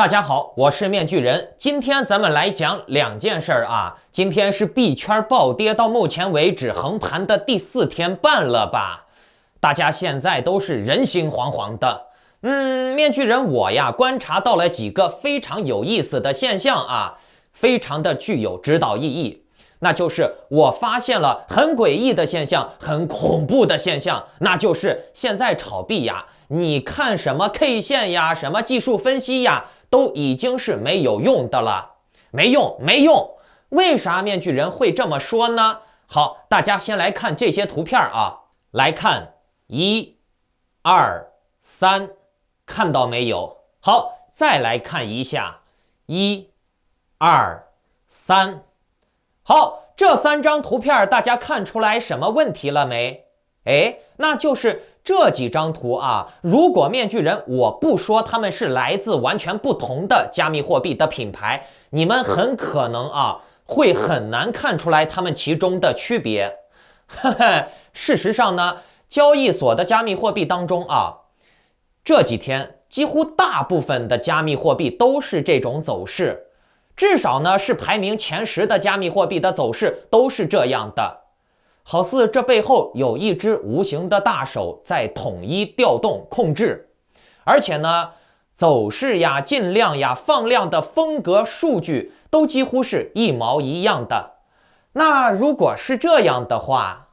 大家好，我是面具人。今天咱们来讲两件事啊。今天是币圈暴跌到目前为止横盘的第4天半了吧？大家现在都是人心惶惶的。面具人我呀观察到了几个非常有意思的现象啊，非常的具有指导意义。那就是我发现了很诡异的现象，很恐怖的现象，那就是现在炒币呀，你看什么 K 线呀，什么技术分析呀，都已经是没有用的了，没用。为啥面具人会这么说呢？好，大家先来看这些图片啊，来看1、2、3，看到没有？好，再来看一下1、2、3。好，这3张图片大家看出来什么问题了没？那就是这几张图啊，如果面具人我不说他们是来自完全不同的加密货币的品牌，你们很可能会很难看出来他们其中的区别。事实上呢，交易所的加密货币当中这几天几乎大部分的加密货币都是这种走势。至少呢是排名前10的加密货币的走势都是这样的，好似这背后有一只无形的大手在统一调动控制，而且呢走势呀、进量呀、放量的风格数据都几乎是一毛一样的。那如果是这样的话，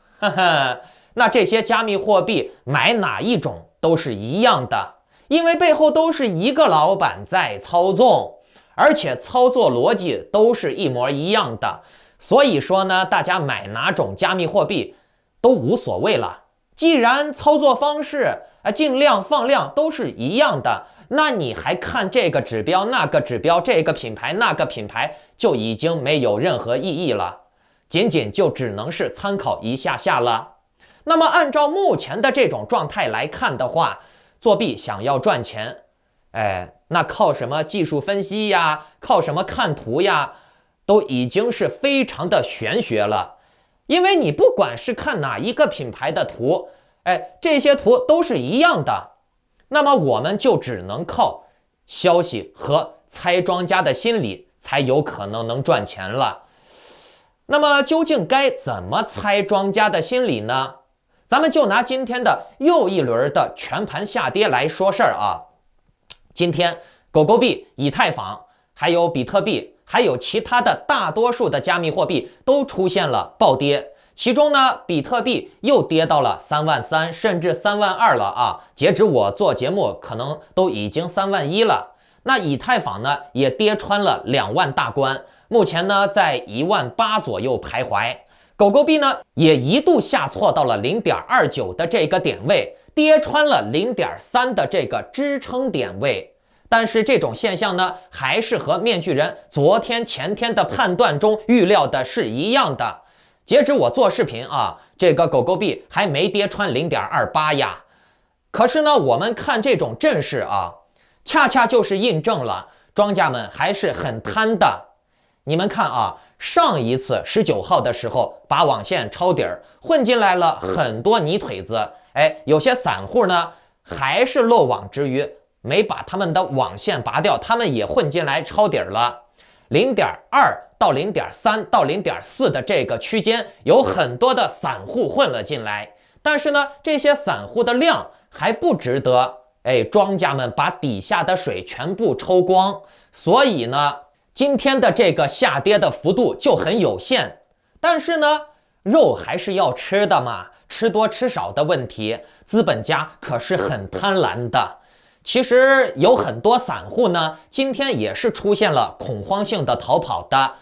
那这些加密货币买哪一种都是一样的，因为背后都是一个老板在操纵。而且操作逻辑都是一模一样的，所以说呢，大家买哪种加密货币都无所谓了。既然操作方式、进量、放量都是一样的，那你还看这个指标、那个指标、这个品牌、那个品牌，就已经没有任何意义了，仅仅就只能是参考一下下了。那么按照目前的这种状态来看的话，作弊想要赚钱，那靠什么技术分析呀，靠什么看图呀，都已经是非常的玄学了。因为你不管是看哪一个品牌的图，这些图都是一样的，那么我们就只能靠消息和猜庄家的心理才有可能能赚钱了。那么究竟该怎么猜庄家的心理呢？咱们就拿今天的又一轮的全盘下跌来说事儿啊。今天狗狗币、以太坊还有比特币还有其他的大多数的加密货币都出现了暴跌，其中呢比特币又跌到了33000甚至32000了截止我做节目可能都已经31000了。那以太坊呢也跌穿了2万大关，目前呢在18000左右徘徊。狗狗币呢也一度下挫到了 0.29 的这个点位，跌穿了 0.3 的这个支撑点位。但是这种现象呢还是和面具人昨天前天的判断中预料的是一样的。截止我做视频这个狗狗币还没跌穿 0.28 呀。可是呢我们看这种阵势恰恰就是印证了庄家们还是很贪的。你们看上一次19号的时候把网线抄底儿，混进来了很多泥腿子，有些散户呢还是漏网之鱼，没把他们的网线拔掉，他们也混进来抄底儿了。0.2到0.3到0.4的这个区间有很多的散户混了进来，但是呢这些散户的量还不值得庄家们把底下的水全部抽光，所以呢今天的这个下跌的幅度就很有限。但是呢肉还是要吃的嘛，吃多吃少的问题，资本家可是很贪婪的。其实有很多散户呢今天也是出现了恐慌性的逃跑的。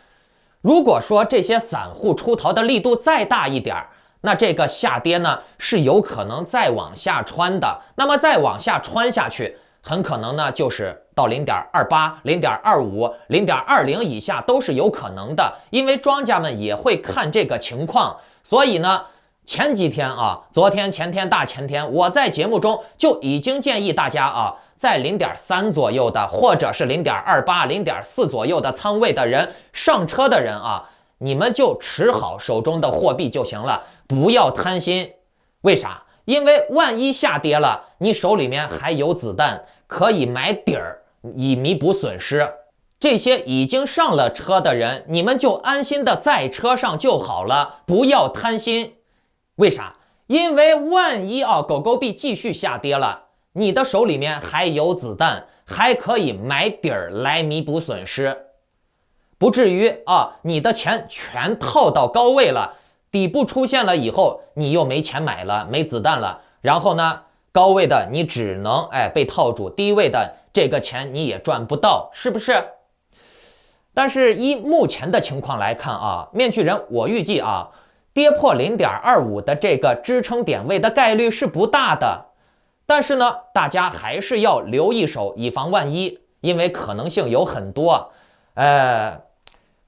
如果说这些散户出逃的力度再大一点，那这个下跌呢是有可能再往下穿的。那么再往下穿下去，很可能呢就是到 0.28 0.25 0.20 以下都是有可能的，因为庄家们也会看这个情况。所以呢前几天昨天、前天、大前天，我在节目中就已经建议大家在 0.3 左右的或者是 0.28 0.4 左右的仓位的人，上车的人你们就持好手中的货币就行了，不要贪心。为啥？因为万一下跌了，你手里面还有子弹可以买底儿，以弥补损失。这些已经上了车的人，你们就安心的在车上就好了，不要贪心。为啥？因为万一狗狗币继续下跌了，你的手里面还有子弹，还可以买底儿来弥补损失，不至于你的钱全套到高位了，底部出现了以后，你又没钱买了，没子弹了，然后呢，高位的你只能被套住，低位的这个钱你也赚不到，是不是？但是依目前的情况来看面具人我预计跌破 0.25 的这个支撑点位的概率是不大的，但是呢，大家还是要留一手，以防万一，因为可能性有很多。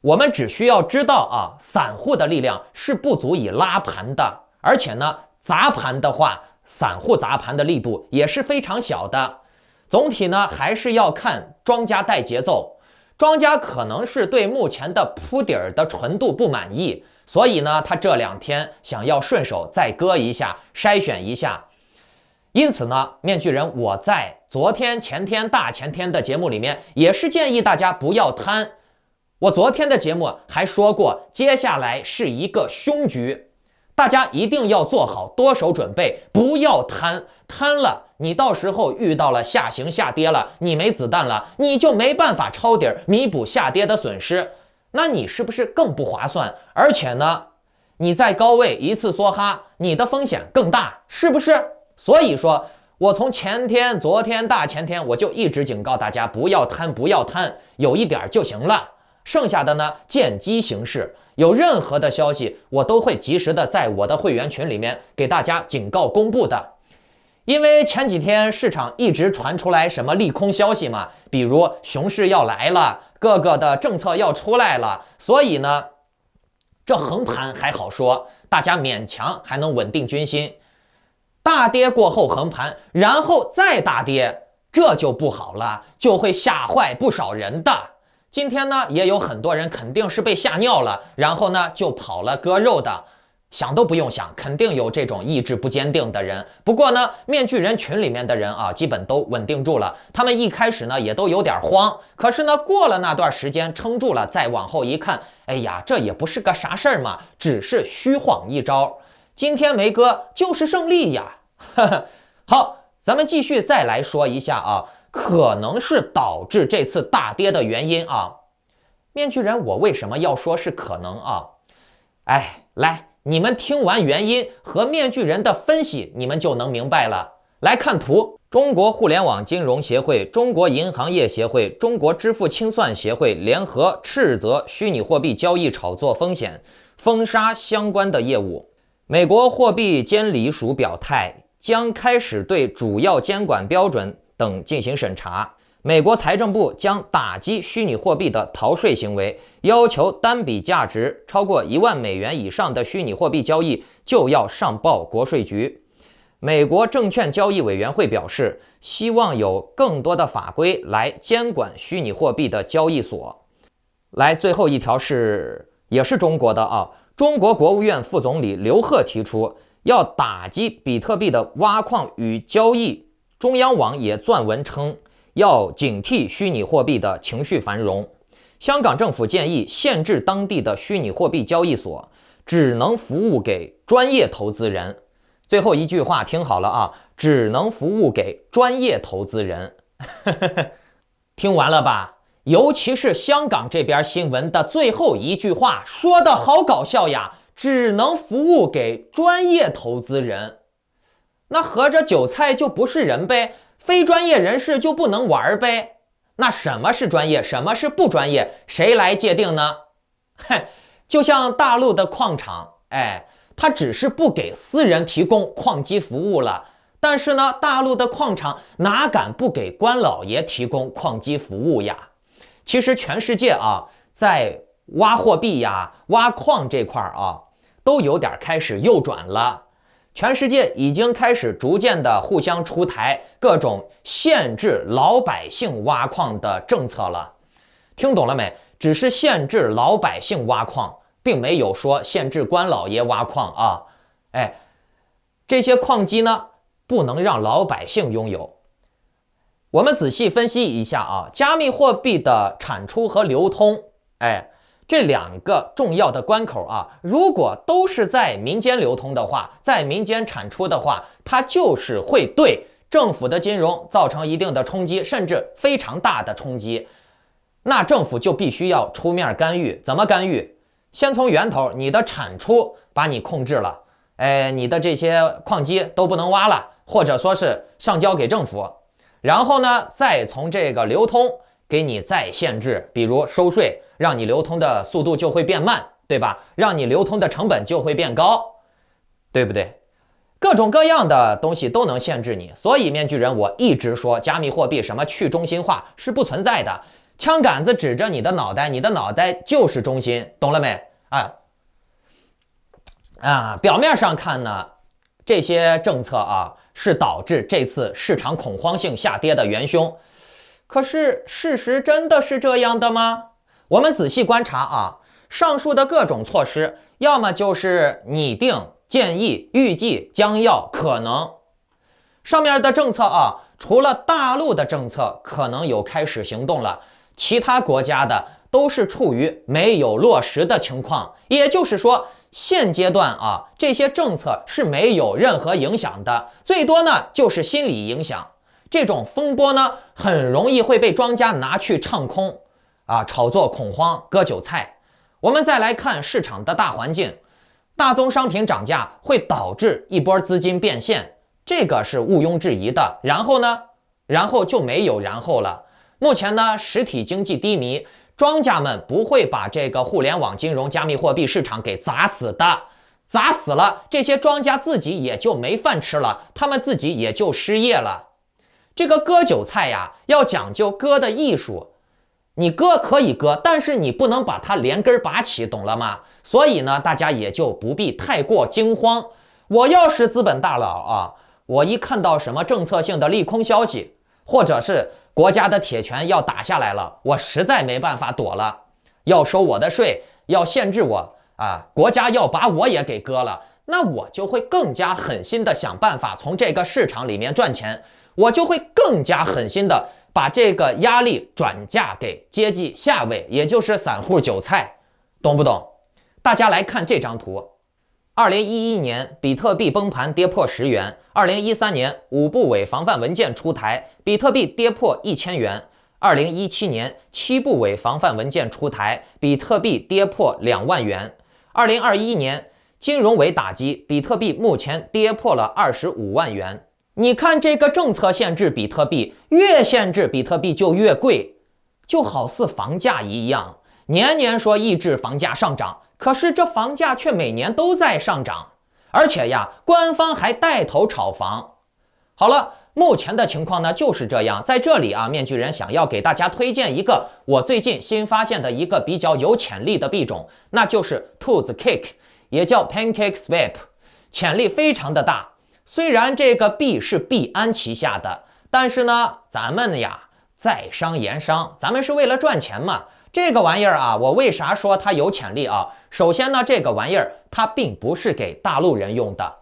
我们只需要知道散户的力量是不足以拉盘的，而且呢，砸盘的话，散户砸盘的力度也是非常小的。总体呢，还是要看庄家带节奏。庄家可能是对目前的铺底儿的纯度不满意，所以呢，他这2天想要顺手再割一下，筛选一下。因此呢，面具人我在昨天、前天、大前天的节目里面也是建议大家不要贪。我昨天的节目还说过，接下来是一个凶局，大家一定要做好多手准备，不要贪。贪了，你到时候遇到了下行下跌了，你没子弹了，你就没办法抄底弥补下跌的损失，那你是不是更不划算？而且呢，你在高位一次梭哈，你的风险更大，是不是？所以说，我从前天、昨天、大前天我就一直警告大家不要贪，不要贪，有一点就行了。剩下的呢，见机行事。有任何的消息，我都会及时的在我的会员群里面给大家警告公布的。因为前几天市场一直传出来什么利空消息嘛，比如熊市要来了，各个的政策要出来了，所以呢，这横盘还好说，大家勉强还能稳定军心。大跌过后横盘，然后再大跌，这就不好了，就会吓坏不少人的。今天呢，也有很多人肯定是被吓尿了，然后呢就跑了割肉的。想都不用想，肯定有这种意志不坚定的人。不过呢，面具人群里面的人基本都稳定住了。他们一开始呢也都有点慌，可是呢过了那段时间撑住了，再往后一看，哎呀，这也不是个啥事儿嘛，只是虚晃一招。今天没割就是胜利呀。好，咱们继续再来说一下可能是导致这次大跌的原因面具人，我为什么要说是可能来。你们听完原因和面具人的分析，你们就能明白了。来看图，中国互联网金融协会、中国银行业协会、中国支付清算协会联合斥责虚拟货币交易炒作风险，封杀相关的业务。美国货币监理署表态，将开始对主要监管标准等进行审查。美国财政部将打击虚拟货币的逃税行为，要求单笔价值超过1万美元以上的虚拟货币交易就要上报国税局。美国证券交易委员会表示，希望有更多的法规来监管虚拟货币的交易所。来，最后一条也是中国的中国国务院副总理刘鹤提出要打击比特币的挖矿与交易。中央网也撰文称，要警惕虚拟货币的情绪繁荣。香港政府建议限制当地的虚拟货币交易所，只能服务给专业投资人。最后一句话听好了只能服务给专业投资人。听完了吧？尤其是香港这边新闻的最后一句话说的好搞笑呀，只能服务给专业投资人。那合着韭菜就不是人呗？非专业人士就不能玩呗？那什么是专业，什么是不专业，谁来界定呢？就像大陆的矿场，它只是不给私人提供矿机服务了，但是呢，大陆的矿场哪敢不给官老爷提供矿机服务呀？其实全世界在挖货币呀、挖矿这块都有点开始右转了。全世界已经开始逐渐的互相出台各种限制老百姓挖矿的政策了。听懂了没？只是限制老百姓挖矿，并没有说限制官老爷挖矿这些矿机呢，不能让老百姓拥有。我们仔细分析一下啊，加密货币的产出和流通，这两个重要的关口啊，如果都是在民间流通的话，在民间产出的话，它就是会对政府的金融造成一定的冲击，甚至非常大的冲击。那政府就必须要出面干预。怎么干预？先从源头，你的产出把你控制了，你的这些矿机都不能挖了，或者说是上交给政府。然后呢，再从这个流通给你再限制，比如收税，让你流通的速度就会变慢，对吧？让你流通的成本就会变高，对不对？各种各样的东西都能限制你。所以面具人我一直说，加密货币什么去中心化是不存在的，枪杆子指着你的脑袋，你的脑袋就是中心，懂了没？表面上看呢，这些政策啊是导致这次市场恐慌性下跌的元凶。可是事实真的是这样的吗？我们仔细观察啊，上述的各种措施，要么就是拟定、建议、预计、将要、可能。上面的政策啊，除了大陆的政策可能有开始行动了，其他国家的都是处于没有落实的情况。也就是说，现阶段啊，这些政策是没有任何影响的，最多呢就是心理影响。这种风波呢，很容易会被庄家拿去唱空炒作恐慌，割韭菜。我们再来看市场的大环境，大宗商品涨价会导致一波资金变现，这个是毋庸置疑的。然后呢，然后就没有然后了。目前呢，实体经济低迷，庄家们不会把这个互联网金融、加密货币市场给砸死的。砸死了，这些庄家自己也就没饭吃了，他们自己也就失业了。这个割韭菜呀，要讲究割的艺术。你割可以割，但是你不能把它连根拔起，懂了吗？所以呢，大家也就不必太过惊慌。我要是资本大佬啊，我一看到什么政策性的利空消息，或者是国家的铁拳要打下来了，我实在没办法躲了，要收我的税，要限制我国家要把我也给割了，那我就会更加狠心的想办法从这个市场里面赚钱，我就会更加狠心的把这个压力转嫁给阶级下位，也就是散户韭菜，懂不懂？大家来看这张图。2011年比特币崩盘跌破10元，2013年5部委防范文件出台，比特币跌破1000元，2017年7部委防范文件出台，比特币跌破2万元，2021年金融委打击，比特币目前跌破了25万元。你看这个政策限制比特币，越限制比特币就越贵，就好似房价一样，年年说抑制房价上涨，可是这房价却每年都在上涨，而且呀，官方还带头炒房。好了，目前的情况呢就是这样。在这里面具人想要给大家推荐一个我最近新发现的一个比较有潜力的币种，那就是兔子 Cake， 也叫 PancakeSwap， 潜力非常的大。虽然这个币是币安旗下的，但是呢，咱们呀在商言商，咱们是为了赚钱嘛。这个玩意儿我为啥说它有潜力首先呢，这个玩意儿它并不是给大陆人用的。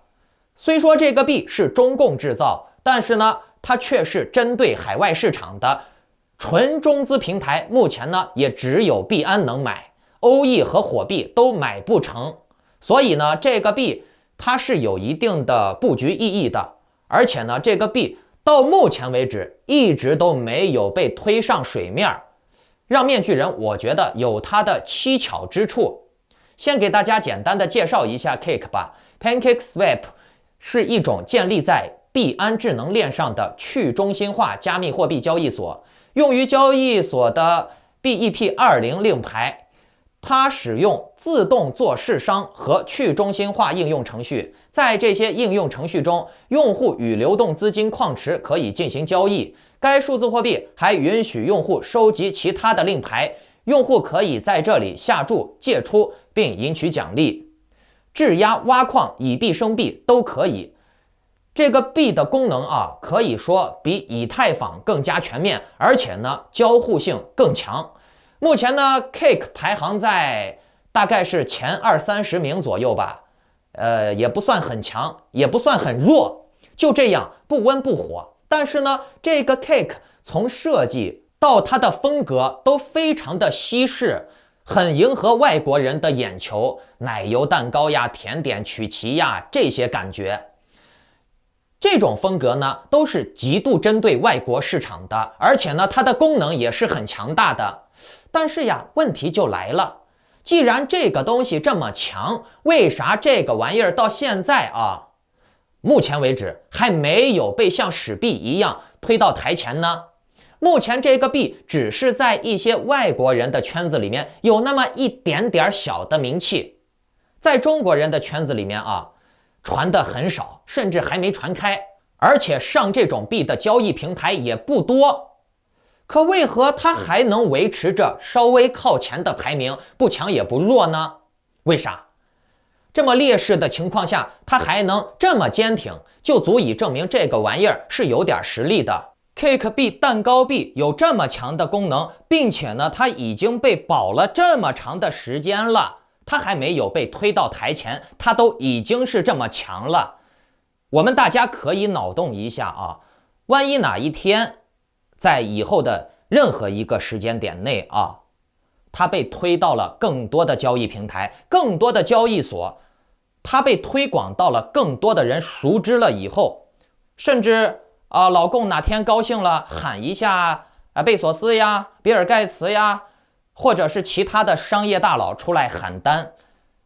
虽说这个币是中共制造，但是呢，它却是针对海外市场的纯中资平台。目前呢，也只有币安能买，欧易和火币都买不成。所以呢，这个币它是有一定的布局意义的，而且呢，这个币到目前为止一直都没有被推上水面，让面具人我觉得有它的蹊跷之处。先给大家简单的介绍一下 Cake 吧。 PancakeSwap 是一种建立在币安智能链上的去中心化加密货币交易所，用于交易所的 BEP20 令牌。它使用自动做市商和去中心化应用程序，在这些应用程序中，用户与流动资金矿池可以进行交易。该数字货币还允许用户收集其他的令牌，用户可以在这里下注、借出并赢取奖励。质押、挖矿、以币生币都可以。这个币的功能可以说比以太坊更加全面，而且呢，交互性更强。目前呢 Cake 排行在大概是前20-30名左右吧，也不算很强，也不算很弱，就这样不温不火。但是呢，这个 Cake 从设计到它的风格都非常的西式，很迎合外国人的眼球，奶油蛋糕呀、甜点、曲奇呀，这些感觉。这种风格呢，都是极度针对外国市场的，而且呢，它的功能也是很强大的。但是呀，问题就来了，既然这个东西这么强，为啥这个玩意儿到现在啊，目前为止还没有被像史币一样推到台前呢？目前这个币只是在一些外国人的圈子里面有那么一点点小的名气，在中国人的圈子里面啊，传的很少，甚至还没传开，而且上这种币的交易平台也不多。可为何它还能维持着稍微靠前的排名，不强也不弱呢？为啥？这么劣势的情况下，它还能这么坚挺，就足以证明这个玩意儿是有点实力的。Cake 币、蛋糕币有这么强的功能，并且呢，它已经被保了这么长的时间了，它还没有被推到台前，它都已经是这么强了。我们大家可以脑洞一下啊，万一哪一天，在以后的任何一个时间点内啊，它被推到了更多的交易平台、更多的交易所，它被推广到了更多的人熟知了以后，甚至老共哪天高兴了喊一下贝索斯呀、比尔盖茨呀，或者是其他的商业大佬出来喊单，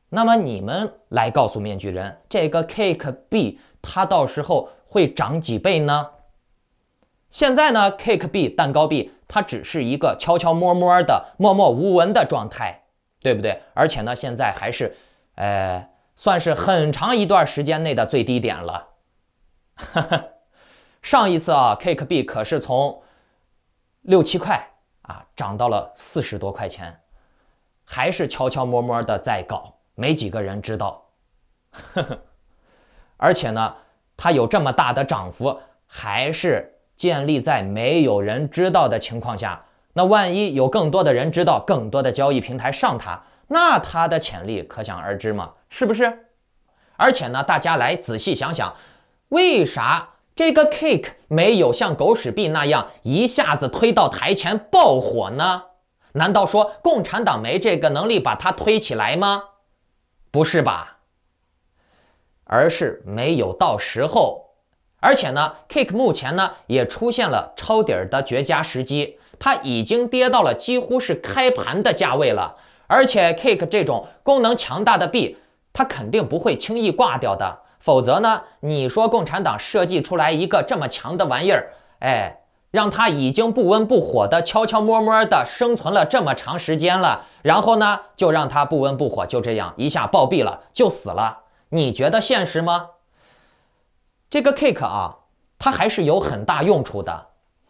那么你们来告诉面具人，这个 Cake 币它到时候会涨几倍呢？现在呢 Cake 币、蛋糕币它只是一个悄悄摸摸的、默默无闻的状态，对不对？而且呢，现在还是算是很长一段时间内的最低点了。上一次啊 Cake 币可是从6、7块涨到了40多块钱，还是悄悄摸摸的在搞，没几个人知道。而且呢，它有这么大的涨幅，还是建立在没有人知道的情况下。那万一有更多的人知道，更多的交易平台上它，那它的潜力可想而知嘛，是不是？而且呢，大家来仔细想想，为啥这个 Cake 没有像狗屎币那样一下子推到台前爆火呢？难道说共产党没这个能力把它推起来吗？不是吧，而是没有到时候。而且呢 Cake 目前呢也出现了抄底的绝佳时机，它已经跌到了几乎是开盘的价位了。而且 Cake 这种功能强大的币，它肯定不会轻易挂掉的，否则呢，你说共产党设计出来一个这么强的玩意儿，让它已经不温不火的悄悄摸摸的生存了这么长时间了，然后呢，就让它不温不火，就这样一下暴毙了，就死了，你觉得现实吗？这个 Cake 它还是有很大用处的。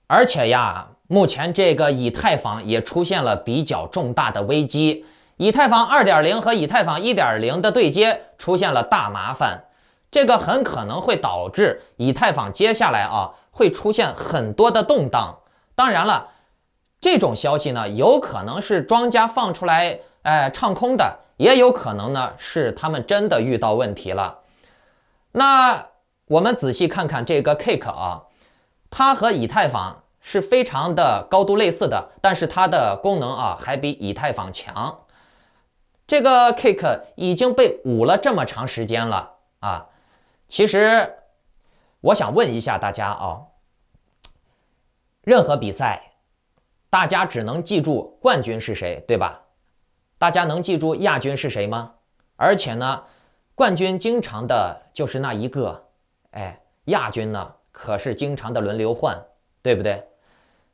而且呀，目前这个以太坊也出现了比较重大的危机，以太坊 2.0 和以太坊 1.0 的对接出现了大麻烦，这个很可能会导致以太坊接下来会出现很多的动荡。当然了，这种消息呢，有可能是庄家放出来唱空的，也有可能呢是他们真的遇到问题了。那我们仔细看看这个 Cake 它和以太坊是非常的高度类似的，但是它的功能还比以太坊强。这个 Cake 已经被捂了这么长时间了其实我想问一下大家任何比赛大家只能记住冠军是谁，对吧？大家能记住亚军是谁吗？而且呢，冠军经常的就是那一个，亚军呢可是经常的轮流换，对不对？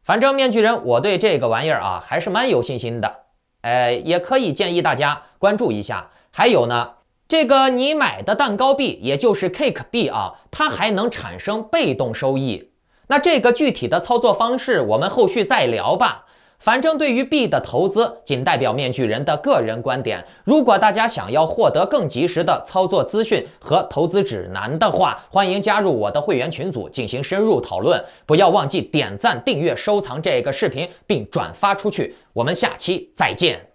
反正面具人我对这个玩意儿还是蛮有信心的，也可以建议大家关注一下。还有呢，这个你买的蛋糕币，也就是 Cake 币它还能产生被动收益。那这个具体的操作方式我们后续再聊吧。反正对于币的投资仅代表面具人的个人观点，如果大家想要获得更及时的操作资讯和投资指南的话，欢迎加入我的会员群组进行深入讨论。不要忘记点赞、订阅、收藏这个视频并转发出去。我们下期再见。